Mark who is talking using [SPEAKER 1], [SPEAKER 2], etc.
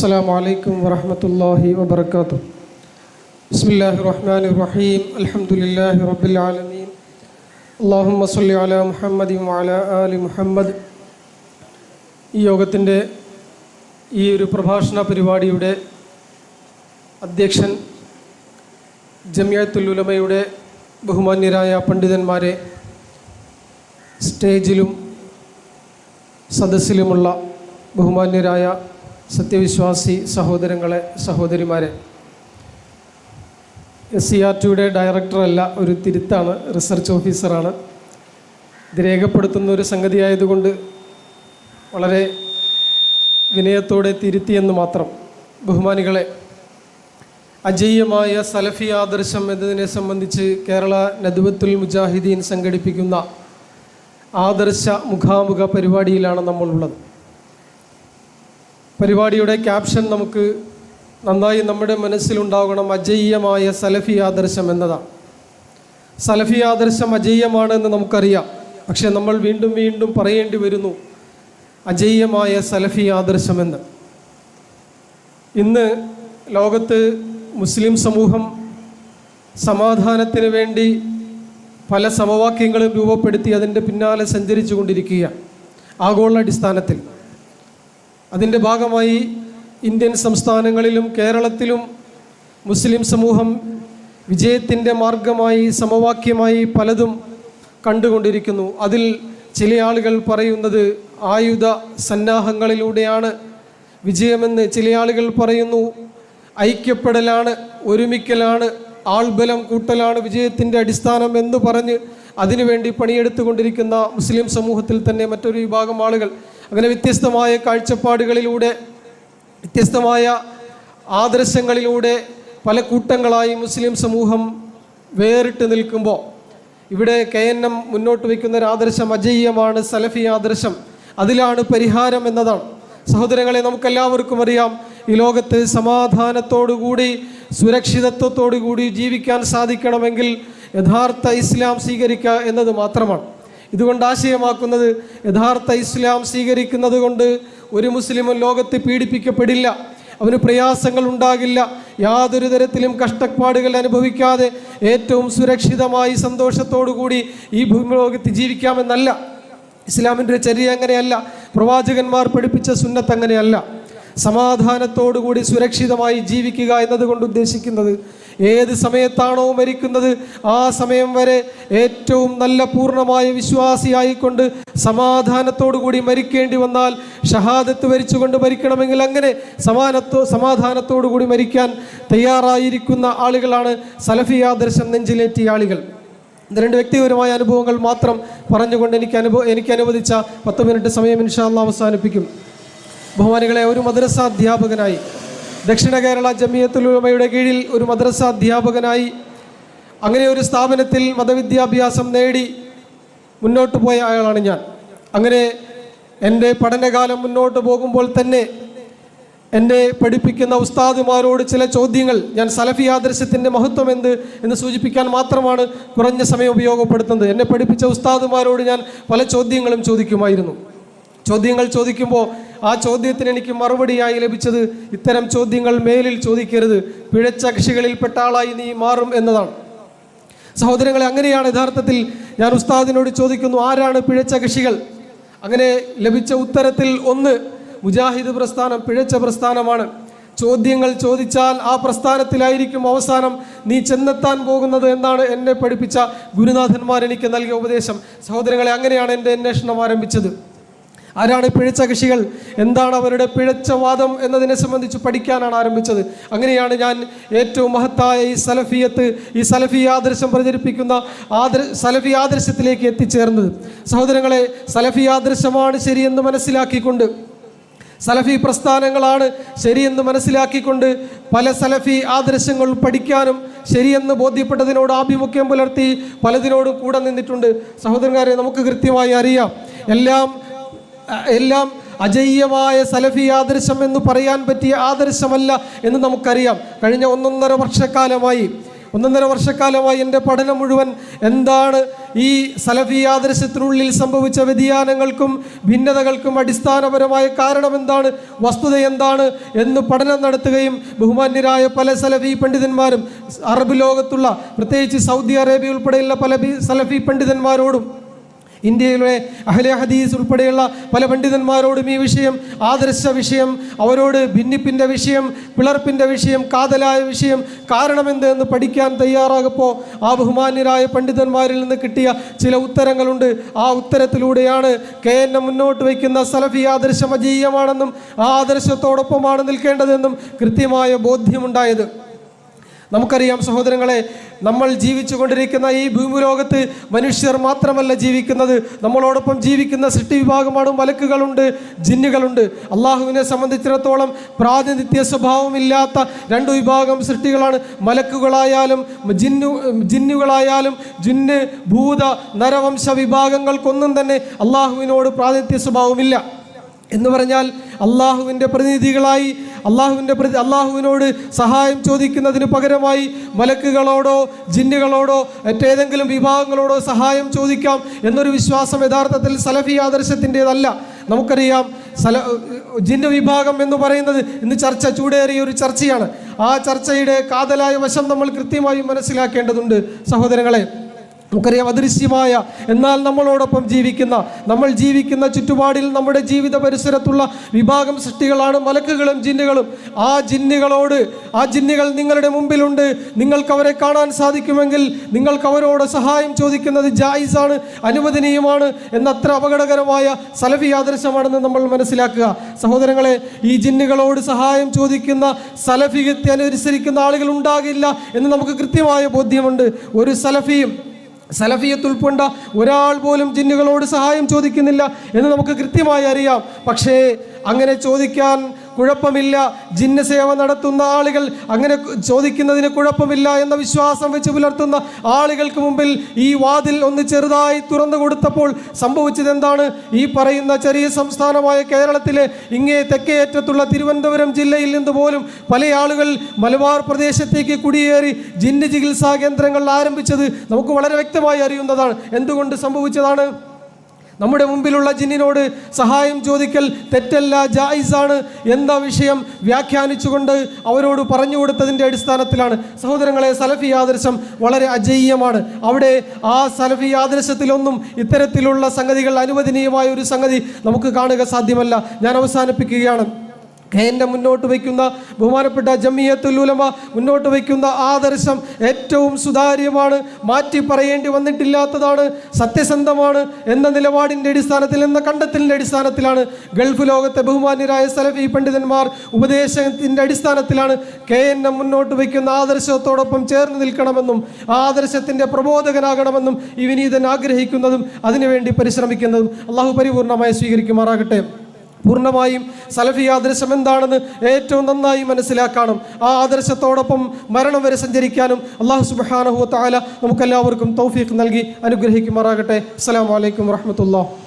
[SPEAKER 1] السلام عليكم ورحمة الله وبركاته. بسم الله الرحمن الرحيم. الحمد لله رب العالمين. اللهم صل على محمد وعلى آل محمد. ഈ യോഗത്തിൻ്റെ ഈ ഒരു പ്രഭാഷണ പരിപാടിയുടെ അധ്യക്ഷൻ ജമിയത്തുൽ ഉലമയുടെ ബഹുമാന്യരായ പണ്ഡിതന്മാരെ, സ്റ്റേജിലും സദസ്സിലുമുള്ള ബഹുമാന്യരായ സത്യവിശ്വാസി സഹോദരങ്ങളെ, സഹോദരിമാരെ, SCRTയുടെ ഡയറക്ടറല്ല, ഒരു തിരുത്താണ്, റിസർച്ച് ഓഫീസറാണ്. ഇത് രേഖപ്പെടുത്തുന്ന ഒരു സംഗതിയായതുകൊണ്ട് വളരെ വിനയത്തോടെ തിരുത്തിയെന്ന് മാത്രം. ബഹുമാനികളെ, അജയ്യമായ സലഫി ആദർശം എന്നതിനെ സംബന്ധിച്ച് കേരള നദ്വത്തുൽ മുജാഹിദീൻ സംഘടിപ്പിക്കുന്ന ആദർശ മുഖാമുഖ പരിപാടിയിലാണ് നമ്മളുള്ളത്. പരിപാടിയുടെ ക്യാപ്ഷൻ നമുക്ക് നന്നായി നമ്മുടെ മനസ്സിലുണ്ടാകണം. അജയ്യമായ സലഫി ആദർശം എന്നതാണ്. സലഫി ആദർശം അജയ്യമാണെന്ന് നമുക്കറിയാം. പക്ഷെ നമ്മൾ വീണ്ടും വീണ്ടും പറയേണ്ടി വരുന്നു അജയ്യമായ സലഫി ആദർശമെന്ന്. ഇന്ന് ലോകത്ത് മുസ്ലിം സമൂഹം സമാധാനത്തിന് വേണ്ടി പല സമവാക്യങ്ങളും രൂപപ്പെടുത്തി അതിൻ്റെ പിന്നാലെ സഞ്ചരിച്ചു കൊണ്ടിരിക്കുകയാണ് ആഗോളാടിസ്ഥാനത്തിൽ. അതിൻ്റെ ഭാഗമായി ഇന്ത്യൻ സംസ്ഥാനങ്ങളിലും കേരളത്തിലും മുസ്ലിം സമൂഹം വിജയത്തിൻ്റെ മാർഗമായി സമവാക്യമായി പലതും കണ്ടുകൊണ്ടിരിക്കുന്നു. അതിൽ ചില ആളുകൾ പറയുന്നത് ആയുധ സന്നാഹങ്ങളിലൂടെയാണ് വിജയമെന്ന്, ചില ആളുകൾ പറയുന്നു ഐക്യപ്പെടലാണ്, ഒരുമിക്കലാണ്, ആൾബലം കൂട്ടലാണ് വിജയത്തിൻ്റെ അടിസ്ഥാനം എന്ന് പറഞ്ഞ് അതിനുവേണ്ടി പണിയെടുത്തുകൊണ്ടിരിക്കുന്ന മുസ്ലിം സമൂഹത്തിൽ തന്നെ മറ്റൊരു വിഭാഗം ആളുകൾ അങ്ങനെ വ്യത്യസ്തമായ കാഴ്ചപ്പാടുകളിലൂടെ, വ്യത്യസ്തമായ ആദർശങ്ങളിലൂടെ പല കൂട്ടങ്ങളായി മുസ്ലിം സമൂഹം വേറിട്ട് നിൽക്കുമ്പോൾ ഇവിടെ KNM മുന്നോട്ട് വയ്ക്കുന്ന ഒരു ആദർശം അജയ്യമാണ്, സലഫി ആദർശം, അതിലാണ് പരിഹാരം എന്നതാണ്. സഹോദരങ്ങളെ, നമുക്കെല്ലാവർക്കും അറിയാം, ഈ ലോകത്ത് സമാധാനത്തോടുകൂടി സുരക്ഷിതത്വത്തോടുകൂടി ജീവിക്കാൻ സാധിക്കണമെങ്കിൽ യഥാർത്ഥ ഇസ്ലാം സ്വീകരിക്കുക എന്നത് മാത്രമാണ്. ഇതുകൊണ്ട് ആശയമാക്കുന്നത് യഥാർത്ഥ ഇസ്ലാം സ്വീകരിക്കുന്നത് കൊണ്ട് ഒരു മുസ്ലിമും ലോകത്ത് പീഡിപ്പിക്കപ്പെടില്ല, അവന് പ്രയാസങ്ങൾ ഉണ്ടാകില്ല, യാതൊരു തരത്തിലും കഷ്ടപ്പാടുകൾ അനുഭവിക്കാതെ ഏറ്റവും സുരക്ഷിതമായി സന്തോഷത്തോടുകൂടി ഈ ഭൂമിലോകത്ത് ജീവിക്കാമെന്നല്ല. ഇസ്ലാമിൻ്റെ ചര്യ അങ്ങനെയല്ല, പ്രവാചകന്മാർ പഠിപ്പിച്ച സുന്നത്ത് അങ്ങനെയല്ല. സമാധാനത്തോടുകൂടി സുരക്ഷിതമായി ജീവിക്കുക എന്നതുകൊണ്ട് ഉദ്ദേശിക്കുന്നത് ഏത് സമയത്താണോ മരിക്കുന്നത് ആ സമയം വരെ ഏറ്റവും നല്ല പൂർണ്ണമായ വിശ്വാസിയായിക്കൊണ്ട് സമാധാനത്തോടുകൂടി മരിക്കേണ്ടി വന്നാൽ ഷഹാദത്ത് വരിച്ചുകൊണ്ട് മരിക്കണമെങ്കിൽ അങ്ങനെ സമാധാനത്തോടുകൂടി മരിക്കാൻ തയ്യാറായിരിക്കുന്ന ആളുകളാണ് സലഫി ആദർശം നെഞ്ചിലേറ്റിയ ആളുകൾ. രണ്ട് വ്യക്തിപരമായ അനുഭവങ്ങൾ മാത്രം പറഞ്ഞുകൊണ്ട് എനിക്ക് അനുവദിച്ച 10 മിനിറ്റ് സമയം ഇൻഷാ അല്ലാഹ് അവസാനിപ്പിക്കും. ബഹുമാനികളെ, ഒരു മദ്രസ അധ്യാപകനായി, ദക്ഷിണ കേരള ജമിയത്തുൽ ഉലമയുടെ കീഴിൽ ഒരു മദ്രസ അധ്യാപകനായി, അങ്ങനെ ഒരു സ്ഥാപനത്തിൽ മതവിദ്യാഭ്യാസം നേടി മുന്നോട്ട് പോയ ആളാണ് ഞാൻ. അങ്ങനെ എൻ്റെ പഠനകാലം മുന്നോട്ട് പോകുമ്പോൾ തന്നെ എന്നെ പഠിപ്പിക്കുന്ന ഉസ്താദുമാരോട് ചില ചോദ്യങ്ങൾ, ഞാൻ സലഫി ആദർശത്തിൻ്റെ മഹത്വം എന്ന് സൂചിപ്പിക്കാൻ മാത്രമാണ് കുറഞ്ഞ സമയം ഉപയോഗപ്പെടുത്തുന്നത്. എന്നെ പഠിപ്പിച്ച ഉസ്താദുമാരോട് ഞാൻ പല ചോദ്യങ്ങളും ചോദിക്കുമായിരുന്നു. ചോദ്യങ്ങൾ ചോദിക്കുമ്പോൾ ആ ചോദ്യത്തിന് എനിക്ക് മറുപടിയായി ലഭിച്ചത് ഇത്തരം ചോദ്യങ്ങൾ മേലിൽ ചോദിക്കരുത്, പിഴച്ച കക്ഷികളിൽപ്പെട്ട ആളായി നീ മാറും എന്നതാണ്. സഹോദരങ്ങളെ, അങ്ങനെയാണ് യഥാർത്ഥത്തിൽ ഞാൻ ഉസ്താദിനോട് ചോദിക്കുന്നു ആരാണ് പിഴച്ച കക്ഷികൾ. അങ്ങനെ ലഭിച്ച ഉത്തരത്തിൽ ഒന്ന്, മുജാഹിദ് പ്രസ്ഥാനം പിഴച്ച പ്രസ്ഥാനമാണ്. ചോദ്യങ്ങൾ ചോദിച്ചാൽ ആ പ്രസ്ഥാനത്തിലായിരിക്കും അവസാനം നീ ചെന്നെത്താൻ പോകുന്നത് എന്നാണ് എന്നെ പഠിപ്പിച്ച ഗുരുനാഥന്മാർ എനിക്ക് നൽകിയ ഉപദേശം. സഹോദരങ്ങളെ, അങ്ങനെയാണ് എൻ്റെ അന്വേഷണം ആരംഭിച്ചത്. ആരാണ് പിഴച്ച കക്ഷികൾ, എന്താണ് അവരുടെ പിഴച്ച വാദം എന്നതിനെ സംബന്ധിച്ച് പഠിക്കാനാണ് ആരംഭിച്ചത്. അങ്ങനെയാണ് ഞാൻ ഏറ്റവും മഹത്തായ ഈ സലഫിയത്ത്, ഈ സലഫി ആദർശം പ്രചരിപ്പിക്കുന്ന സലഫി ആദർശത്തിലേക്ക് എത്തിച്ചേർന്നത്. സഹോദരങ്ങളെ, സലഫി ആദർശമാണ് ശരിയെന്ന് മനസ്സിലാക്കിക്കൊണ്ട്, സലഫി പ്രസ്ഥാനങ്ങളാണ് ശരിയെന്ന് മനസ്സിലാക്കിക്കൊണ്ട് പല സലഫി ആദർശങ്ങൾ പഠിക്കാനും ശരിയെന്ന് ബോധ്യപ്പെട്ടതിനോട് ആഭിമുഖ്യം പുലർത്തി പലതിനോടും കൂടെ നിന്നിട്ടുണ്ട്. സഹോദരന്മാരെ, നമുക്ക് കൃത്യമായി അറിയാം, എല്ലാം അജയ്യമായ സലഫി ആദർശം എന്ന് പറയാൻ പറ്റിയ ആദർശമല്ല എന്ന് നമുക്കറിയാം. കഴിഞ്ഞ ഒന്നൊന്നര വർഷക്കാലമായി എൻ്റെ പഠനം മുഴുവൻ എന്താണ് ഈ സലഫി ആദർശത്തിനുള്ളിൽ സംഭവിച്ച വ്യതിയാനങ്ങൾക്കും ഭിന്നതകൾക്കും അടിസ്ഥാനപരമായ കാരണം എന്താണ്, വസ്തുത എന്താണ് എന്ന് പഠനം നടത്തുകയും ബഹുമാന്യരായ പല സലഫി പണ്ഡിതന്മാരും അറബ് ലോകത്തുള്ള പ്രത്യേകിച്ച് സൗദി അറേബ്യ ഉൾപ്പെടെയുള്ള പല സലഫി പണ്ഡിതന്മാരോടും ഇന്ത്യയിലെ അഹ്ലെ ഹദീസ് ഉൾപ്പെടെയുള്ള പല പണ്ഡിതന്മാരോടും ഈ വിഷയം, ആദർശ വിഷയം, അവരോട് ഭിന്നിപ്പിൻ്റെ വിഷയം, പിളർപ്പിൻ്റെ വിഷയം, കാതലായ വിഷയം, കാരണമെന്ത് എന്ന് പഠിക്കാൻ തയ്യാറാകപ്പോൾ ആ ബഹുമാന്യരായ പണ്ഡിതന്മാരിൽ നിന്ന് കിട്ടിയ ചില ഉത്തരങ്ങളുണ്ട്. ആ ഉത്തരത്തിലൂടെയാണ് KNM മുന്നോട്ട് വയ്ക്കുന്ന സലഫി ആദർശം അജീയമാണെന്നും ആ ആദർശത്തോടൊപ്പമാണ് നിൽക്കേണ്ടതെന്നും കൃത്യമായ ബോധ്യമുണ്ടായത്. നമുക്കറിയാം സഹോദരങ്ങളെ, നമ്മൾ ജീവിച്ചു കൊണ്ടിരിക്കുന്ന ഈ ഭൂമിലോകത്ത് മനുഷ്യർ മാത്രമല്ല ജീവിക്കുന്നത്, നമ്മളോടൊപ്പം ജീവിക്കുന്ന സൃഷ്ടി വിഭാഗമാണ്. മലക്കുകളുണ്ട്, ജിന്നുകളുണ്ട്. അള്ളാഹുവിനെ സംബന്ധിച്ചിടത്തോളം പ്രാതിനിധ്യ സ്വഭാവമില്ലാത്ത രണ്ട് വിഭാഗം സൃഷ്ടികളാണ്. മലക്കുകളായാലും ജിന്നുകളായാലും ജിന്ന് ഭൂത നരവംശ വിഭാഗങ്ങൾക്കൊന്നും തന്നെ അള്ളാഹുവിനോട് പ്രാതിനിധ്യ സ്വഭാവമില്ല. എന്ന് പറഞ്ഞാൽ അള്ളാഹുവിൻ്റെ പ്രതിനിധികളായി അള്ളാഹുവിനോട് സഹായം ചോദിക്കുന്നതിന് പകരമായി മലക്കുകളോടോ ജിന്നുകളോടോ മറ്റേതെങ്കിലും വിഭാഗങ്ങളോടോ സഹായം ചോദിക്കാം എന്നൊരു വിശ്വാസം യഥാർത്ഥത്തിൽ സലഫി ആദർശത്തിൻ്റെതല്ല. നമുക്കറിയാം ജിന്നു വിഭാഗം എന്ന് പറയുന്നത് ഇന്ന് ചൂടേറിയ ഒരു ചർച്ചയാണ്. ആ ചർച്ചയുടെ കാതലായ വശം നമ്മൾ കൃത്യമായി മനസ്സിലാക്കേണ്ടതുണ്ട് സഹോദരങ്ങളെ. നമുക്കറിയാം അദൃശ്യമായ എന്നാൽ നമ്മളോടൊപ്പം നമ്മൾ ജീവിക്കുന്ന ചുറ്റുപാടിൽ നമ്മുടെ ജീവിത പരിസരത്തുള്ള വിഭാഗം സൃഷ്ടികളാണ് മലക്കുകളും ജിന്നുകളും. ആ ജിന്നുകൾ നിങ്ങളുടെ മുമ്പിലുണ്ട്. നിങ്ങൾക്ക് അവരെ കാണാൻ സാധിക്കുമെങ്കിൽ നിങ്ങൾക്ക് അവരോട് സഹായം ചോദിക്കുന്നത് ജായിസാണ്, അനുവദനീയമാണ് എന്നത്ര അപകടകരമായ സലഫി ആദർശമാണെന്ന് നമ്മൾ മനസ്സിലാക്കുക. സഹോദരങ്ങളെ, ഈ ജിന്നുകളോട് സഹായം ചോദിക്കുന്ന സലഫിയത്തെ അനുസരിക്കുന്ന ആളുകൾ ഉണ്ടാകില്ല എന്ന് നമുക്ക് കൃത്യമായ ബോധ്യമുണ്ട്. ഒരു സലഫിയത്ത് ഉൾക്കൊണ്ട ഒരാൾ പോലും ജിന്നുകളോട് സഹായം ചോദിക്കുന്നില്ല എന്ന് നമുക്ക് കൃത്യമായി അറിയാം. പക്ഷേ അങ്ങനെ ചോദിക്കാൻ കുഴപ്പമില്ല. ജിന്ന് സേവ നടത്തുന്ന ആളുകൾ അങ്ങനെ ചോദിക്കുന്നതിന് കുഴപ്പമില്ല എന്ന വിശ്വാസം വെച്ച് പുലർത്തുന്ന ആളുകൾക്ക് മുമ്പിൽ ഈ വാതിൽ ഒന്ന് ചെറുതായി തുറന്നു കൊടുത്തപ്പോൾ സംഭവിച്ചത് എന്താണ്? ഈ പറയുന്ന ചെറിയ സംസ്ഥാനമായ കേരളത്തിലെ ഇങ്ങേ തെക്കേയറ്റത്തുള്ള തിരുവനന്തപുരം ജില്ലയിൽ നിന്ന് പോലും പല ആളുകൾ മലബാർ പ്രദേശത്തേക്ക് കുടിയേറി ജിന്ന് ചികിത്സാ കേന്ദ്രങ്ങൾ ആരംഭിച്ചത് നമുക്ക് വളരെ വ്യക്തമായി അറിയുന്നതാണ്. എന്തുകൊണ്ട് സംഭവിച്ചതാണ്? നമ്മുടെ മുമ്പിലുള്ള ജിന്നിനോട് സഹായം ചോദിക്കൽ തെറ്റല്ല, ജായിസാണ് എന്ന വിഷയം വ്യാഖ്യാനിച്ചുകൊണ്ട് അവരോട് പറഞ്ഞു കൊടുത്തതിൻ്റെ അടിസ്ഥാനത്തിലാണ്. സഹോദരങ്ങളെ, സലഫി ആദർശം വളരെ അജയ്യമാണ്. അവിടെ ആ സലഫി ആദർശത്തിലൊന്നും ഇത്തരത്തിലുള്ള സംഗതികൾ, അനുവദനീയമായ ഒരു സംഗതി നമുക്ക് കാണുക സാധ്യമല്ല. ഞാൻ അവസാനിപ്പിക്കുകയാണ്. KNM മുന്നോട്ട് വയ്ക്കുന്ന, ബഹുമാനപ്പെട്ട ജമിയത്തുൽ ഉലമ മുന്നോട്ട് വയ്ക്കുന്ന ആദർശം ഏറ്റവും സുതാര്യമാണ്, മാറ്റി പറയേണ്ടി വന്നിട്ടില്ലാത്തതാണ്, സത്യസന്ധമാണ് എന്ന നിലപാടിൻ്റെ അടിസ്ഥാനത്തിൽ, എന്ന കണ്ടെത്തലിൻ്റെ അടിസ്ഥാനത്തിലാണ് ഗൾഫ് ലോകത്തെ ബഹുമാന്യരായ സലഫി പണ്ഡിതന്മാർ ഉപദേശത്തിൻ്റെ അടിസ്ഥാനത്തിലാണ് KNM മുന്നോട്ട് വയ്ക്കുന്ന ആദർശത്തോടൊപ്പം ചേർന്ന് നിൽക്കണമെന്നും ആദർശത്തിൻ്റെ പ്രബോധകനാകണമെന്നും ഈ വിനീതൻ ആഗ്രഹിക്കുന്നതും അതിനുവേണ്ടി പരിശ്രമിക്കുന്നതും അള്ളാഹു പരിപൂർണമായി സ്വീകരിക്കുമാറാകട്ടെ. പൂർണ്ണമായും സലഫി ആദർശം എന്താണെന്ന് ഏറ്റവും നന്നായി മനസ്സിലാക്കാനും ആ ആദർശത്തോടൊപ്പം മരണം വരെ സഞ്ചരിക്കാനും അല്ലാഹു സുബ്ഹാനഹു വ തആല നമുക്കെല്ലാവർക്കും തൗഫീഖ് നൽകി അനുഗ്രഹിക്കുമാറാകട്ടെ. അസ്സലാമു അലൈക്കും വറഹ്മത്തുള്ളാഹി.